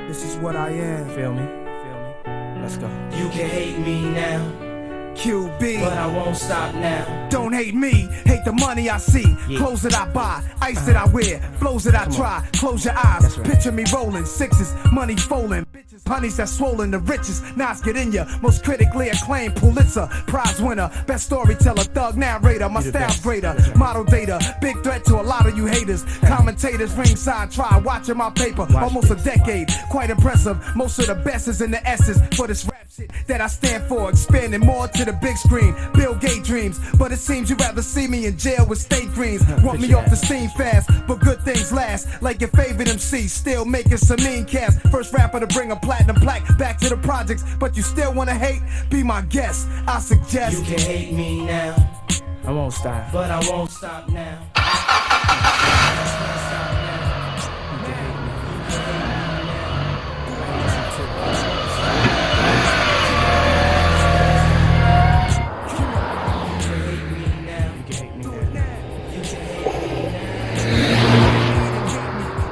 This is what I am. Feel me? Feel me? Let's go. You can hate me now, QB, but I won't stop now. don't hate me, hate the money I see. Yeah. Clothes that I buy, ice that I wear, flows that I try. Close your eyes, right. picture me rolling, sixes, money folding. Bitches, honeys that swollen, the richest. Nas get in ya, most critically acclaimed Pulitzer Prize winner, best storyteller, thug narrator. My You the style's best. greater, That's right. model data, big threat to a lot of you haters. Commentators ringside try watching my paper, almost a decade, quite impressive. Most of the best is in the S's for this rap shit that I stand for, expanding more to the big screen. Bill Gates dreams, but it seems you'd rather see me in jail with state greens. Want me Picture off the that. scene fast, but good things last. Like your favorite MC, still making some mean cast. First rapper to bring a platinum plaque back to the projects, but you still wanna hate? Be my guest, I suggest. You can hate me now, I won't stop. but I won't stop now.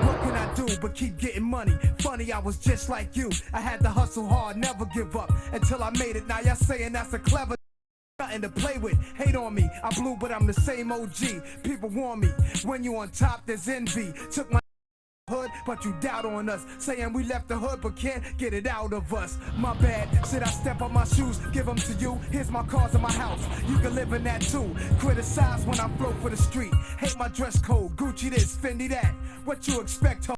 What can I do but keep getting money? Funny, I was just like you. I had to hustle hard, never give up until I made it. Now y'all saying that's a clever nothing to play with. Hate on me, I blew, but I'm the same OG. People warn me, when you on top, there's envy. Took my hood, but you doubt on us. Saying we left the hood, but can't get it out of us. My bad, should I step on my shoes, give them to you? Here's my cars in my house, you can live in that too. Criticize when I flow for the street. Hate my dress code, Gucci this, Fendi that. What you expect, ho?